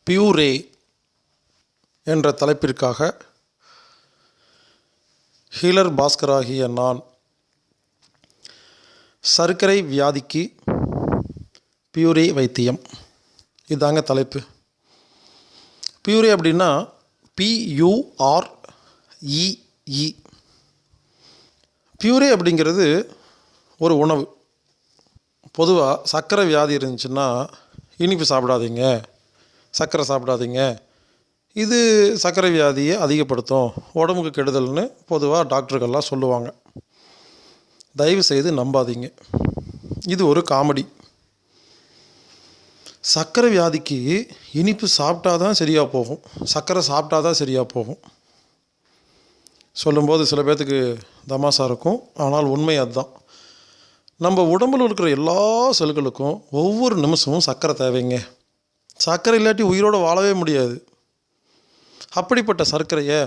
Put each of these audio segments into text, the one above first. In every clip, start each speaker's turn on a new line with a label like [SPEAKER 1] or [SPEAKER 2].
[SPEAKER 1] Puree என்ற தலைப்பிற்காக healer பாஸ்கராகிய நான் சர்க்கரை வியாதிக்கு பியூரே வைத்தியம், இதாங்க தலைப்பு. பியூரே அப்படின்னா PUREE. பியூரே அப்படிங்கிறது ஒரு உணவு. பொதுவாக சர்க்கரை வியாதி இருந்துச்சுன்னா இனிப்பு சாப்பிடாதீங்க, சர்க்கரை சாப்பிடாதீங்க, இது சர்க்கரை வியாதியை அதிகப்படுத்தும், உடம்புக்கு கெடுதல்னு பொதுவாக டாக்டர்கள்லாம் சொல்லுவாங்க. தயவு செய்து நம்பாதீங்க, இது ஒரு காமெடி. சர்க்கரை வியாதிக்கு இனிப்பு சாப்பிட்டா தான் சரியாக போகும், சர்க்கரை சாப்பிட்டா தான் சரியாக போகும் சொல்லும்போது சில பேர்த்துக்கு தமாசா இருக்கும். ஆனால் உண்மை அதுதான். நம்ம உடம்பில் இருக்கிற எல்லா செல்களுக்கும் ஒவ்வொரு நிமிஷமும் சர்க்கரை தேவைங்க. சர்க்கரை இல்லாட்டி உயிரோடு வாழவே முடியாது. அப்படிப்பட்ட சர்க்கரையை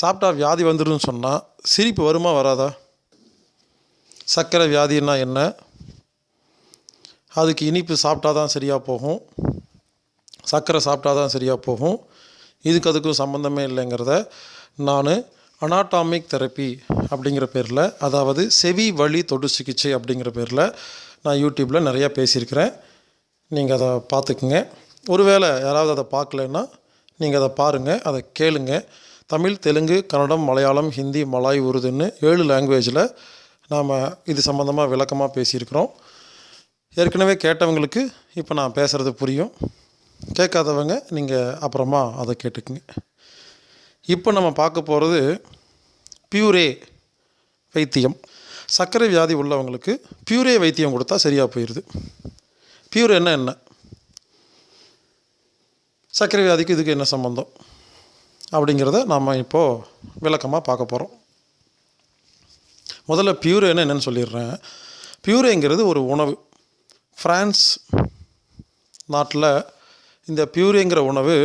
[SPEAKER 1] சாப்பிட்டா வியாதி வந்துடும் சொன்னால் சிரிப்பு வருமா வராதா? சர்க்கரை வியாதின்னா என்ன? அதுக்கு இனிப்பு சாப்பிட்டா தான் சரியாக போகும், சர்க்கரை சாப்பிட்டா தான் சரியாக போகும், அதுக்கும் சம்மந்தமே இல்லைங்கிறத நான் அனாட்டாமிக் தெரப்பி அப்படிங்கிற பேரில், அதாவது செவி வழி தொடு சிகிச்சை அப்படிங்கிற பேரில் நான் யூடியூப்பில் நிறையா பேசியிருக்கிறேன். நீங்கள் அதை பார்த்துக்குங்க. ஒருவேளை யாராவது அதை பார்க்கலன்னா நீங்கள் அதை பாருங்கள், அதை கேளுங்க. தமிழ், தெலுங்கு, கன்னடம், மலையாளம், ஹிந்தி, மலாய், உருதுன்னு 7 லாங்குவேஜில் நாம் இது சம்மந்தமாக விளக்கமாக பேசியிருக்கிறோம். ஏற்கனவே கேட்டவங்களுக்கு இப்போ நான் பேசுகிறது புரியும், கேட்காதவங்க நீங்கள் அப்புறமா அதை கேட்டுக்குங்க. இப்போ நம்ம பார்க்க போகிறது பியூரே வைத்தியம். சர்க்கரை வியாதி உள்ளவங்களுக்கு பியூரே வைத்தியம் கொடுத்தா சரியாக போயிடுது. பியூரேன்னா என்ன? சர்க்கரை வியாதிக்கு இதுக்கு என்ன சம்பந்தம் அப்படிங்கிறத நாம் இப்போது விளக்கமாக பார்க்க போகிறோம். முதல்ல பியூரேன்னு என்னென்னு சொல்லிடுறேன். பியூரேங்கிறது ஒரு உணவு. ஃப்ரான்ஸ் நாட்டில் இந்த பியூரேங்கிற உணவு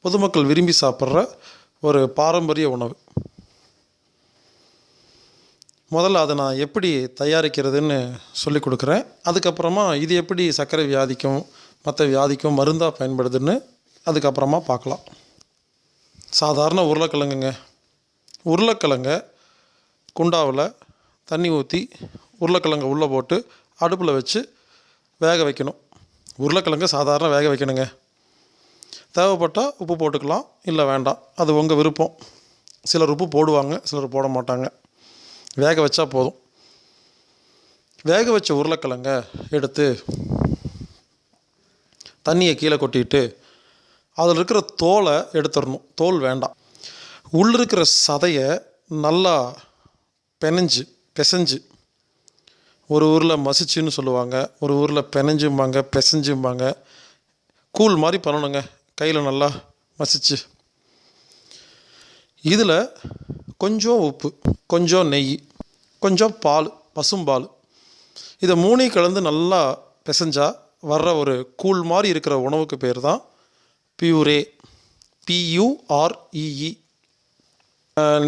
[SPEAKER 1] பொதுமக்கள் விரும்பி சாப்பிட்ற ஒரு பாரம்பரிய உணவு. முதல்ல அதை நான் எப்படி தயாரிக்கிறதுன்னு சொல்லி கொடுக்குறேன். அதுக்கப்புறமா இது எப்படி சர்க்கரை வியாதிக்கும் மற்ற வியாதிக்கும் மருந்தாக பயன்படுதுன்னு அதுக்கப்புறமா பார்க்கலாம். சாதாரண உருளைக்கிழங்குங்க. உருளைக்கிழங்கை குண்டாவில் தண்ணி ஊற்றி உருளைக்கிழங்கை உள்ளே போட்டு அடுப்பில் வச்சு வேக வைக்கணும். உருளைக்கிழங்கை சாதாரண வேக வைக்கணுங்க. தேவைப்பட்டால் உப்பு போட்டுக்கலாம், இல்லை வேண்டாம், அது உங்கள் விருப்பம். சிலர் உப்பு போடுவாங்க, சிலர் போட மாட்டாங்க. வேக வச்சா போதும். வேக வச்ச உருளைக்கிழங்கை எடுத்து தண்ணியை கீழே கொட்டிட்டு அதில் இருக்கிற தோலை எடுத்துடணும். தோல் வேண்டாம். உள்ளே இருக்கிற சதையை நல்லா பிசைஞ்சு, ஒரு ஊரில் மசிச்சுன்னு சொல்லுவாங்க, ஒரு ஊரில் பிணைஞ்சும்பாங்க, பிசைஞ்சும்பாங்க. கூழ் மாதிரி பண்ணணுங்க, கையில் நல்லா மசிச்சு. இதில் கொஞ்சம் உப்பு, கொஞ்சம் நெய், கொஞ்சம் பால், பசும்பால், இதை 3 கலந்து நல்லா பிசைஞ்சா வர்ற ஒரு கூழ் மாதிரி இருக்கிற உணவுக்கு பேர் தான் பியூரே, PUREE.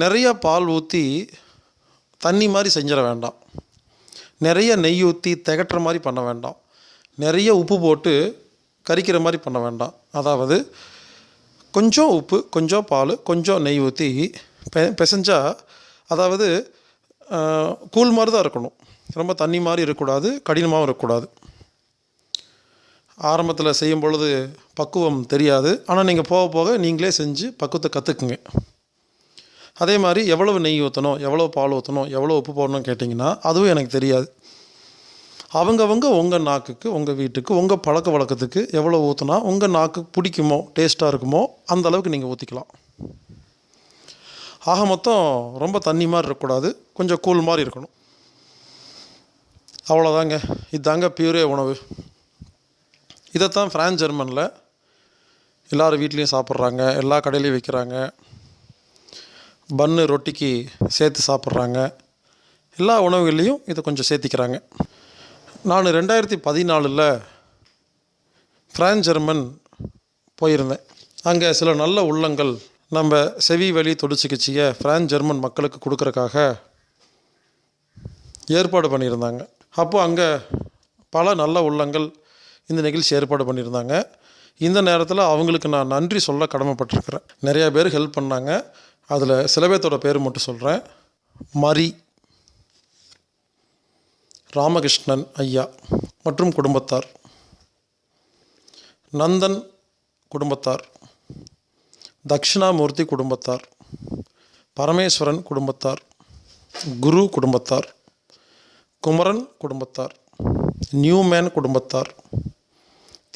[SPEAKER 1] நிறையா பால் ஊற்றி தண்ணி மாதிரி செஞ்சிட வேண்டாம், நிறைய நெய் ஊற்றி திகட்டுற மாதிரி பண்ண வேண்டாம், நிறைய உப்பு போட்டு கரிக்கிற மாதிரி பண்ண வேண்டாம். அதாவது கொஞ்சம் உப்பு, கொஞ்சம் பால், கொஞ்சம் நெய் ஊற்றி பிசைஞ்சா, அதாவது கூழ் மாதிரி தான் இருக்கணும், ரொம்ப தண்ணி மாதிரி இருக்கக்கூடாது, கடினமாகவும் இருக்கக்கூடாது. ஆரம்பத்தில் செய்யும் பொழுது பக்குவம் தெரியாது, ஆனால் நீங்கள் போக போக நீங்களே செஞ்சு பக்குவத்தை கற்றுக்குங்க. அதே மாதிரி எவ்வளவு நெய் ஊற்றணும், எவ்வளோ பால் ஊற்றணும், எவ்வளோ உப்பு போடணும்னு கேட்டிங்கன்னா அதுவும் எனக்கு தெரியாது. அவங்கவங்க உங்கள் நாக்குக்கு, உங்கள் வீட்டுக்கு, உங்கள் பழக்க வழக்கத்துக்கு எவ்வளோ ஊற்றினா உங்கள் நாக்கு பிடிக்குமோ, டேஸ்ட்டாக இருக்குமோ அந்த அளவுக்கு நீங்கள் ஊற்றிக்கலாம். ஆக மொத்தம் ரொம்ப தண்ணி மாதிரி இருக்கக்கூடாது, கொஞ்சம் கூழ் மாதிரி இருக்கணும். அவ்வளோதாங்க. இதுதாங்க பியூரே உணவு. இதைத்தான் ஃப்ரான்ஸ், ஜெர்மனில் எல்லோரும் வீட்லேயும் சாப்பிட்றாங்க, எல்லா கடையிலையும் விற்கிறாங்க. பன்னு ரொட்டிக்கு சேர்த்து சாப்பிட்றாங்க. எல்லா உணவுகள்லேயும் இதை கொஞ்சம் சேர்த்திக்கிறாங்க. நான் 2014 ஃப்ரான்ஸ், ஜெர்மன் போயிருந்தேன். அங்கே சில நல்ல உள்ளங்கள் நம்ம செவி வழி தொடு சிகிச்சையை ஃப்ரான்ஸ், ஜெர்மன் மக்களுக்கு கொடுக்குறக்காக ஏற்பாடு பண்ணியிருந்தாங்க. அப்போது அங்கே பல நல்ல உள்ளங்கள் இந்த நிகழ்ச்சி ஏற்பாடு பண்ணியிருந்தாங்க. இந்த நேரத்தில் அவங்களுக்கு நான் நன்றி சொல்ல கடமைப்பட்டிருக்கிறேன். நிறையா பேர் ஹெல்ப் பண்ணாங்க. அதில் சில பேர்த்தோட பேர் மட்டும் சொல்கிறேன். மரி, ராமகிருஷ்ணன் ஐயா மற்றும் குடும்பத்தார், நந்தன் குடும்பத்தார், தக்ஷணாமூர்த்தி குடும்பத்தார், பரமேஸ்வரன் குடும்பத்தார், குரு குடும்பத்தார், குமரன் குடும்பத்தார், நியூமேன் குடும்பத்தார்,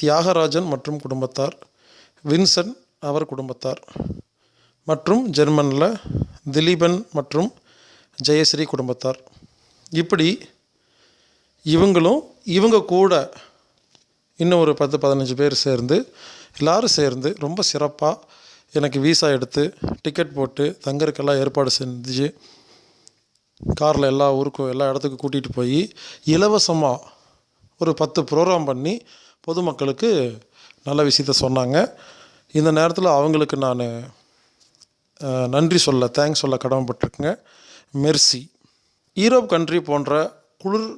[SPEAKER 1] தியாகராஜன் மற்றும் குடும்பத்தார், வின்சென்ட் அவர் குடும்பத்தார் மற்றும் ஜெர்மனில் திலீபன் மற்றும் ஜெயஸ்ரீ குடும்பத்தார். இப்படி இவங்க கூட இன்னும் ஒரு 10-15 பேர் சேர்ந்து எல்லோரும் சேர்ந்து ரொம்ப சிறப்பாக எனக்கு வீசா எடுத்து டிக்கெட் போட்டு தங்கறதுக்கெல்லாம் ஏற்பாடு செஞ்சு காரில் எல்லா ஊருக்கும் எல்லா இடத்துக்கும் கூட்டிகிட்டு போய் இலவசமாக ஒரு 10 ப்ரோக்ராம் பண்ணி பொதுமக்களுக்கு நல்ல விஷயத்த சொன்னாங்க. இந்த நேரத்தில் அவங்களுக்கு நான் நன்றி சொல்ல தேங்க்ஸ் சொல்ல கடமைப்பட்டிருக்கேங்க. மெர்சி. யூரோப் கண்ட்ரி போன்ற குளிர்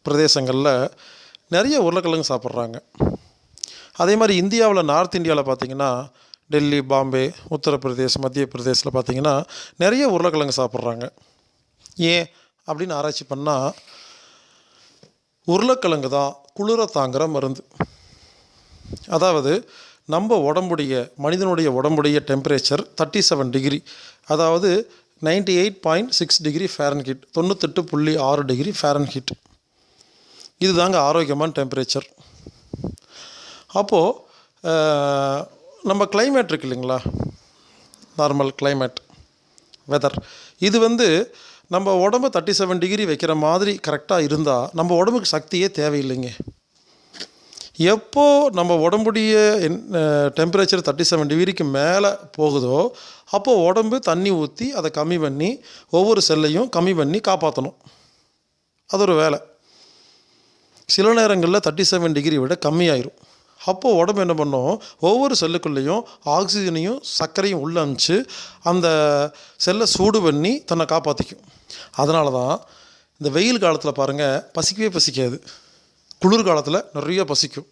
[SPEAKER 1] பிரதேசங்களில் நிறைய உருளைக்கிழங்கு சாப்பிட்றாங்க. அதே மாதிரி இந்தியாவில் நார்த் இந்தியாவில் பார்த்திங்கன்னா டெல்லி, பாம்பே, உத்தரப்பிரதேஷ், மத்திய பிரதேசில் பார்த்திங்கன்னா நிறைய உருளைக்கிழங்கு சாப்பிட்றாங்க. ஏன் அப்படின்னு ஆராய்ச்சி பண்ணால் உருளைக்கிழங்கு தான் குளிரை தாங்குகிற மருந்து. அதாவது நம்ம மனிதனுடைய உடம்புடைய டெம்பரேச்சர் 37 டிகிரி, அதாவது 98.6 டிகிரி ஃபாரன்ஹீட், 98.6 டிகிரி ஃபாரன்ஹீட். இது தாங்க ஆரோக்கியமான டெம்பரேச்சர். அப்போது நம்ம கிளைமேட் இருக்கு இல்லைங்களா, நார்மல் கிளைமேட் வெதர், இது நம்ம உடம்பு 37 டிகிரி வைக்கிற மாதிரி கரெக்டாக இருந்தால் நம்ம உடம்புக்கு சக்தியே தேவையில்லைங்க. எப்போ நம்ம உடம்புடைய டெம்பரேச்சர் 37 டிகிரிக்கு மேலே போகுதோ அப்போது உடம்பு தண்ணி ஊற்றி அதை கம்மி பண்ணி ஒவ்வொரு செல்லையும் கம்மி பண்ணி காப்பாற்றணும். அது ஒரு வேலை. சில நேரங்களில் 37 டிகிரி விட கம்மியாயிரும். அப்போது உடம்பு என்ன பண்ணும், ஒவ்வொரு செல்லுக்குள்ளேயும் ஆக்சிஜனையும் சர்க்கரையும் உள்ள அனுப்பிச்சு அந்த செல்லை சூடு பண்ணி தன்னை காப்பாற்றிக்கும். அதனால தான் இந்த வெயில் காலத்தில் பாருங்கள் பசிக்கவே பசிக்காது, குளிர் காலத்தில் நிறைய பசிக்கும்.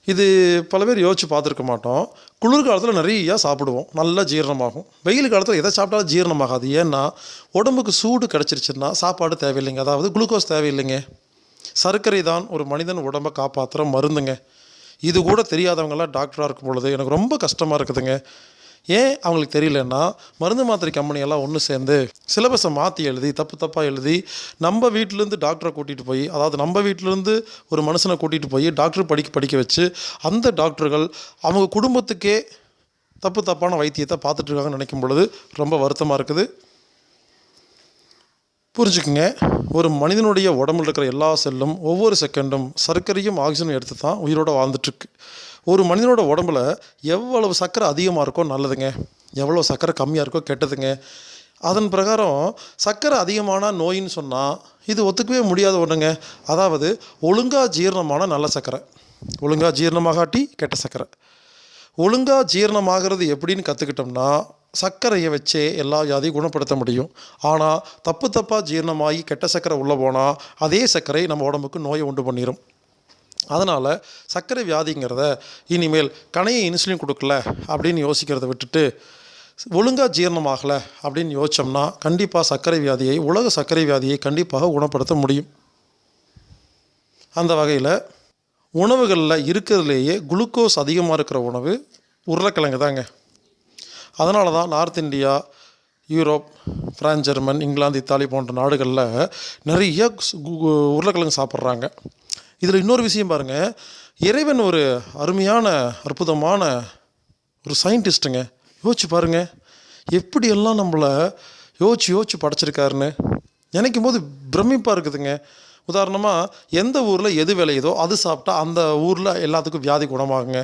[SPEAKER 1] இது பல பேர் யோசித்து பார்த்துருக்க மாட்டோம். குளிர் காலத்தில் நிறையா சாப்பிடுவோம், நல்லா ஜீரணமாகும். வெயில் காலத்தில் எதை சாப்பிட்டாலும் ஜீரணமாகாது. ஏன்னா உடம்புக்கு சூடு கிடச்சிருச்சுன்னா சாப்பாடு தேவையில்லைங்க, அதாவது குளுக்கோஸ் தேவையில்லைங்க. சர்க்கரை தான் ஒரு மனிதன் உடம்பை காப்பாற்றுற மருந்துங்க. இது கூட தெரியாதவங்களாம் டாக்டராக இருக்கும் பொழுது எனக்கு ரொம்ப கஷ்டமாக இருக்குதுங்க. ஏன் அவங்களுக்கு தெரியலன்னா, மருந்து மாத்திரை கம்பெனியெல்லாம் ஒன்று சேர்ந்து சிலபஸை மாற்றி எழுதி தப்பாக எழுதி நம்ம வீட்டிலேருந்து டாக்டரை கூட்டிகிட்டு போய், அதாவது நம்ம வீட்டிலேருந்து ஒரு மனுஷனை கூட்டிகிட்டு போய் டாக்டர் படிக்க வச்சு அந்த டாக்டர்கள் அவங்க குடும்பத்துக்கே தப்பான வைத்தியத்தை பார்த்துட்ருக்காங்கன்னு நினைக்கும் பொழுது ரொம்ப வருத்தமாக இருக்குது. புரிஞ்சுக்குங்க, ஒரு மனிதனுடைய உடம்புல இருக்கிற எல்லா செல்லும் ஒவ்வொரு செகண்டும் சர்க்கரையும் ஆக்சிஜனும் எடுத்து தான் உயிரோடு வாழ்ந்துட்டுருக்கு. ஒரு மனிதனோட உடம்புல எவ்வளவு சர்க்கரை அதிகமாக இருக்கோ நல்லதுங்க, எவ்வளோ சர்க்கரை கம்மியாக இருக்கோ கெட்டதுங்க. அதன் பிரகாரம் சர்க்கரை அதிகமான நோயின்னு சொன்னால் இது ஒத்துக்கவே முடியாத ஒன்றுங்க. அதாவது ஒழுங்காக ஜீரணமான நல்ல சர்க்கரை, ஒழுங்காக ஜீரணமாகாட்டி கெட்ட சர்க்கரை. ஒழுங்காக ஜீரணமாகிறது எப்படின்னு கற்றுக்கிட்டோம்னா சர்க்கரையை வச்சே எல்லா வியாதியும் குணப்படுத்த முடியும். ஆனால் தப்பாக ஜீரணமாகி கெட்ட சர்க்கரை உள்ளே போனால் அதே சர்க்கரை நம்ம உடம்புக்கு நோயை உண்டு பண்ணிடும். அதனால் சர்க்கரை வியாதிங்கிறத இனிமேல் கணையை இன்சுலின் கொடுக்கல அப்படின்னு யோசிக்கிறத விட்டுட்டு ஒழுங்காக ஜீரணமாகலை அப்படின்னு யோசித்தோம்னா கண்டிப்பாக சர்க்கரை வியாதியை, உலக சர்க்கரை வியாதியை கண்டிப்பாக குணப்படுத்த முடியும். அந்த வகையில் உணவுகளில் இருக்கிறதுலேயே குளுக்கோஸ் அதிகமாக இருக்கிற உணவு உருளைக்கிழங்கு தாங்க. அதனால தான் north India, Europe, France, German, England, Italy போன்ற நாடுகளில் நிறைய உருளைக்கிழங்கு சாப்பிட்றாங்க. இதில் இன்னொரு விஷயம் பாருங்கள், இறைவன் ஒரு அருமையான அற்புதமான ஒரு சயின்டிஸ்ட்டுங்க. யோசிச்சு பாருங்கள் எப்படியெல்லாம் நம்மளை யோசிச்சு படைச்சிருக்காருன்னு நினைக்கும் போது பிரமிப்பாக இருக்குதுங்க. உதாரணமாக எந்த ஊரில் எது விளையுதோ அது சாப்பிட்டா அந்த ஊரில் எல்லாத்துக்கும் வியாதி குணமாகுங்க.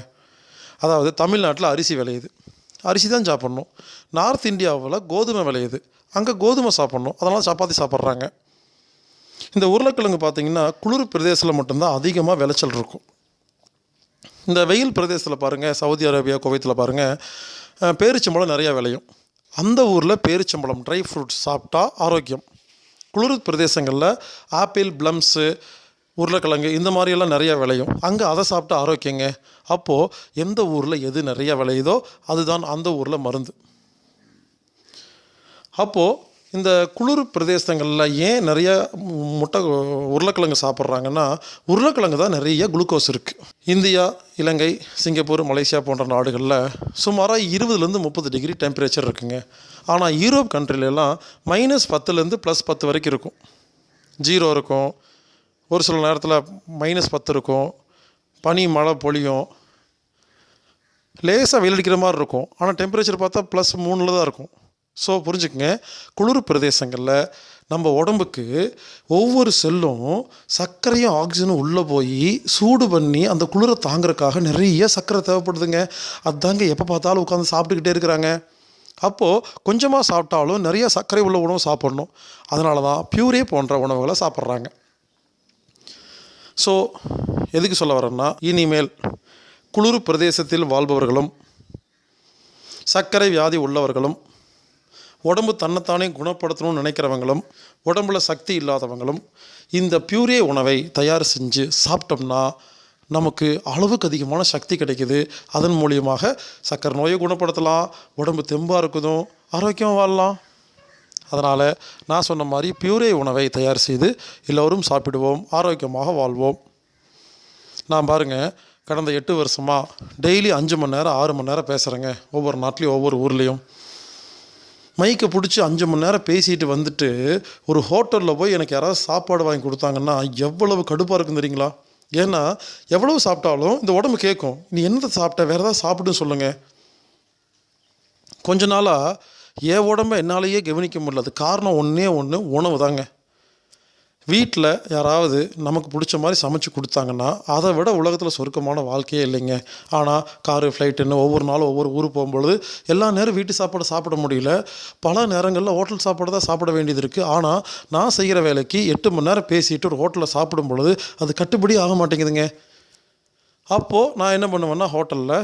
[SPEAKER 1] அதாவது தமிழ்நாட்டில் அரிசி விளையுது, அரிசி தான் சாப்பிட்ணும். நார்த் இந்தியாவில் கோதுமை விளையுது, அங்கே கோதுமை சாப்பிட்ணும், அதனால் சப்பாத்தி சாப்பிட்றாங்க. இந்த உருளைக்கிழங்கு பார்த்திங்கன்னா குளிர் பிரதேசத்தில் மட்டும்தான் அதிகமாக விளைச்சல் இருக்கும். இந்த வெயில் பிரதேசத்தில் பாருங்கள், சவுதி அரேபியா, குவைத்தில் பாருங்கள், பேரிச்சம்பழம் நிறையா விளையும். அந்த ஊரில் பேரிச்சம்பழம் ட்ரை ஃப்ரூட்ஸ் சாப்பிட்டா ஆரோக்கியம். குளிர் பிரதேசங்களில் ஆப்பிள், ப்ளம்ஸு, உருளைக்கிழங்கு இந்த மாதிரியெல்லாம் நிறையா விளையும். அங்கே அதை சாப்பிட்டு ஆரோக்கியங்க. அப்போது எந்த ஊரில் எது நிறைய விளையுதோ அதுதான் அந்த ஊரில் மருந்து. அப்போது இந்த குளிர் பிரதேசங்களில் ஏன் நிறைய உருளைக்கிழங்கு சாப்பிட்றாங்கன்னா, உருளைக்கிழங்கு தான் நிறைய குளுக்கோஸ் இருக்குது. இந்தியா, இலங்கை, சிங்கப்பூர், மலேசியா போன்ற நாடுகளில் சுமாராக 20லேருந்து 30 டிகிரி டெம்பரேச்சர் இருக்குங்க. ஆனால் யூரோப் கண்ட்ரிலெலாம் -10லேருந்து +10 வரைக்கும் இருக்கும். 0 இருக்கும். ஒரு சில நேரத்தில் -10 இருக்கும். பனி மழை பொழியும். லேசாக வெயில் அடிக்கிற மாதிரி இருக்கும். ஆனால் டெம்பரேச்சர் பார்த்தா +3 தான் இருக்கும். ஸோ புரிஞ்சுக்கங்க, குளிர் பிரதேசங்களில் நம்ம உடம்புக்கு ஒவ்வொரு செல்லும் சர்க்கரையும் ஆக்சிஜனும் உள்ளே போய் சூடு பண்ணி அந்த குளிரை தாங்கிறதுக்காக நிறைய சர்க்கரை தேவைப்படுதுங்க. அதுதாங்க எப்போ பார்த்தாலும் உட்காந்து சாப்பிட்டுக்கிட்டே இருக்கிறாங்க. அப்போது கொஞ்சமாக சாப்பிட்டாலும் நிறைய சர்க்கரை உள்ள உணவு சாப்பிட்ணும். அதனால தான் பியூரே போன்ற உணவுகளை சாப்பிட்றாங்க. ஸோ எதுக்கு சொல்ல வரேன்னா, இனிமேல் குளிர் பிரதேசத்தில் வாழ்பவர்களும் சர்க்கரை வியாதி உள்ளவர்களும் உடம்பு தன்னைத்தானே குணப்படுத்தணும்னு நினைக்கிறவங்களும் உடம்புல சக்தி இல்லாதவங்களும் இந்த பியூரே உணவை தயார் செஞ்சு சாப்பிட்டோம்னா நமக்கு அளவுக்கு அதிகமான சக்தி கிடைக்குது. அதன் மூலியமாக சர்க்கரை நோயை குணப்படுத்தலாம், உடம்பு தெம்பாக இருக்குதும், ஆரோக்கியமாக வாழலாம். அதனால் நான் சொன்ன மாதிரி பியூரே உணவை தயார் செய்து எல்லோரும் சாப்பிடுவோம், ஆரோக்கியமாக வாழ்வோம். நான் பாருங்கள், கடந்த 8 வருஷமாக டெய்லி 5 மணி நேரம் 6 மணி நேரம் பேசுகிறேங்க. ஒவ்வொரு நாட்டிலையும் ஒவ்வொரு ஊர்லேயும் மைக்கை பிடிச்சி 5 மணி நேரம் பேசிட்டு வந்துட்டு ஒரு ஹோட்டலில் போய் எனக்கு யாராவது சாப்பாடு வாங்கி கொடுத்தாங்கன்னா எவ்வளவு கடுப்பாக இருக்குன்னு தெரியுங்களா? ஏன்னா எவ்வளவு சாப்பிட்டாலும் இந்த உடம்பு கேட்கும், நீ என்னத்தை சாப்பிட்ட, வேறு ஏதாவது சாப்பிடுன்னு சொல்லுங்கள். கொஞ்ச நாளாக என் உடம்பை என்னாலேயே கவனிக்க முடியல. அது காரணம் ஒன்றே ஒன்று, உணவு தாங்க. வீட்டில் யாராவது நமக்கு பிடிச்ச மாதிரி சமைச்சு கொடுத்தாங்கன்னா அதை விட உலகத்தில் சொர்க்கமான வாழ்க்கையே இல்லைங்க. ஆனால் காரு, ஃப்ளைட்டுன்னு ஒவ்வொரு நாளும் ஒவ்வொரு ஊருக்கு போகும்பொழுது எல்லா நேரம் வீட்டு சாப்பாடு சாப்பிட முடியல. பல நேரங்களில் ஹோட்டல் சாப்பாடு தான் சாப்பிட வேண்டியது இருக்குது. ஆனால் நான் செய்கிற வேலைக்கு 8 மணி நேரம் பேசிட்டு ஒரு ஹோட்டலில் சாப்பிடும் பொழுது அது கட்டுப்படி ஆக மாட்டேங்குதுங்க. அப்போது நான் என்ன பண்ணுவேன்னா, ஹோட்டலில்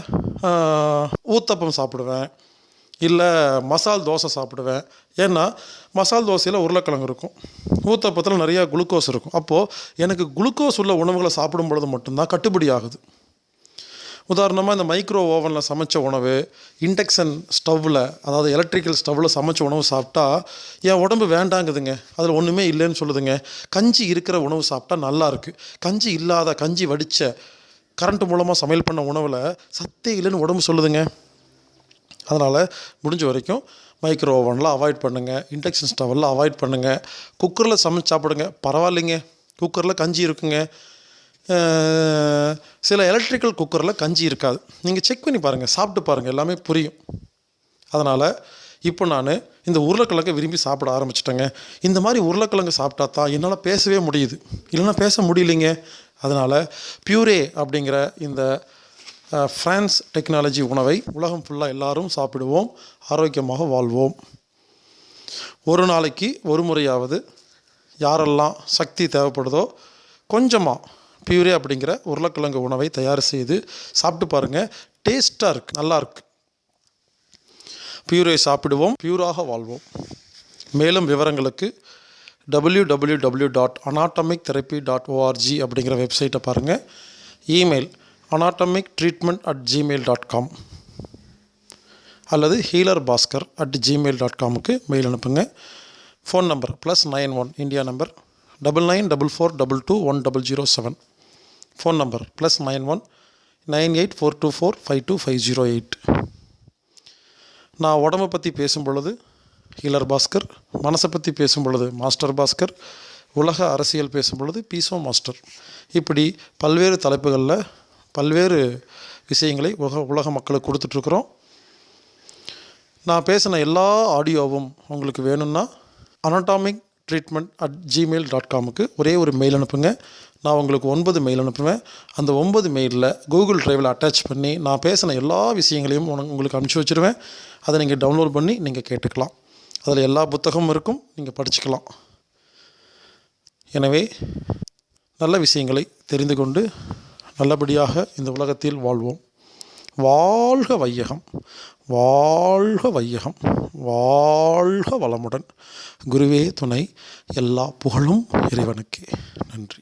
[SPEAKER 1] ஊத்தப்பம் சாப்பிடுவேன், இல்லை மசால் தோசை சாப்பிடுவேன். ஏன்னா மசால் தோசையில் உருளைக்கிழங்கு இருக்கும், ஊத்தப்பத்தில் நிறையா குளுக்கோஸ் இருக்கும். அப்போது எனக்கு குளுக்கோஸ் உள்ள உணவுகளை சாப்பிடும் பொழுது மட்டும்தான் கட்டுப்படி ஆகுது. உதாரணமாக இந்த மைக்ரோ ஓவனில் சமைச்ச உணவு, இண்டக்ஷன் ஸ்டவ்வில், அதாவது எலக்ட்ரிக்கல் ஸ்டவ்வில் சமைச்ச உணவு சாப்பிட்டா என் உடம்பு வேண்டாங்குதுங்க. அதில் ஒன்றுமே இல்லைன்னு சொல்லுதுங்க. கஞ்சி இருக்கிற உணவு சாப்பிட்டா நல்லாயிருக்கு. கஞ்சி இல்லாத, கஞ்சி வடித்த கரண்ட் மூலமாக சமையல் பண்ண உணவில் சத்தே இல்லைன்னு உடம்பு சொல்லுதுங்க. அதனால் முடிஞ்ச வரைக்கும் மைக்ரோ ஓவனில் அவாய்ட் பண்ணுங்கள், இண்டக்ஷன் ஸ்டவ்வில் அவாய்ட் பண்ணுங்கள். குக்கரில் சமைச்சு சாப்பிடுங்க, பரவாயில்லைங்க. குக்கரில் கஞ்சி இருக்குங்க. சில எலக்ட்ரிக்கல் குக்கரில் கஞ்சி இருக்காது. நீங்கள் செக் பண்ணி பாருங்கள், சாப்பிட்டு பாருங்கள், எல்லாமே புரியும். அதனால் இப்போ நான் இந்த உருளைக்கிழங்கை விரும்பி சாப்பிட ஆரம்பிச்சிட்டேங்க. இந்த மாதிரி உருளைக்கிழங்கு சாப்பிட்டா தான் என்னால் பேசவே முடியுது, இல்லைன்னா பேச முடியலைங்க. அதனால் பியூரே அப்படிங்கிற இந்த ஃப்ரான்ஸ் டெக்னாலஜி உணவை உலகம் ஃபுல்லாக எல்லாரும் சாப்பிடுவோம், ஆரோக்கியமாக வாழ்வோம். ஒரு நாளைக்கு ஒரு முறையாவது யாரெல்லாம் சக்தி தேவைப்படுதோ கொஞ்சமாக பியூரே அப்படிங்கிற உருளைக்கிழங்கு உணவை தயார் செய்து சாப்பிட்டு பாருங்கள். டேஸ்ட்டாக இருக்குது, நல்லாயிருக்கு. பியூரே சாப்பிடுவோம், பியூராக வாழ்வோம். மேலும் விவரங்களுக்கு www.anatomictherapy.org அப்படிங்கிற வெப்சைட்டை பாருங்கள். இமெயில் anatomictreatment@gmail.com அல்லது healerbaskar@gmail.comக்கு மெயில் அனுப்புங்க. Phone number +91 India number 9944221007. Phone number +91 9842452508. நான் உடம்பை பற்றி பேசும் பொழுது ஹீலர் பாஸ்கர், மனசை பற்றி பேசும் பொழுது மாஸ்டர் பாஸ்கர், உலக அரசியல் பேசும் பொழுது பீசோ மாஸ்டர். இப்படி பல்வேறு தலைப்புகளில் பல்வேறு விஷயங்களை உலக மக்களுக்கு கொடுத்துட்ருக்குறோம். நான் பேசின எல்லா ஆடியோவும் உங்களுக்கு வேணும்னா anatomictreatment@gmail.comக்கு ஒரே ஒரு மெயில் அனுப்புங்க. நான் உங்களுக்கு 9 மெயில் அனுப்புவேன். அந்த 9 மெயிலில் கூகுள் ட்ரைவில் அட்டாச் பண்ணி நான் பேசின எல்லா விஷயங்களையும் உங்களுக்கு அனுப்பிச்சி வச்சுருவேன். அதை நீங்கள் டவுன்லோட் பண்ணி நீங்கள் கேட்டுக்கலாம். அதில் எல்லா புத்தகமும் இருக்கும், நீங்கள் படிச்சுக்கலாம். எனவே நல்ல விஷயங்களை தெரிந்து கொண்டு நல்லபடியாக இந்த உலகத்தில் வாழ்வோம். வாழ்க வையகம், வாழ்க வையகம், வாழ்க வளமுடன். குருவே துணை, எல்லா புகழும் இறைவனுக்கே. நன்றி.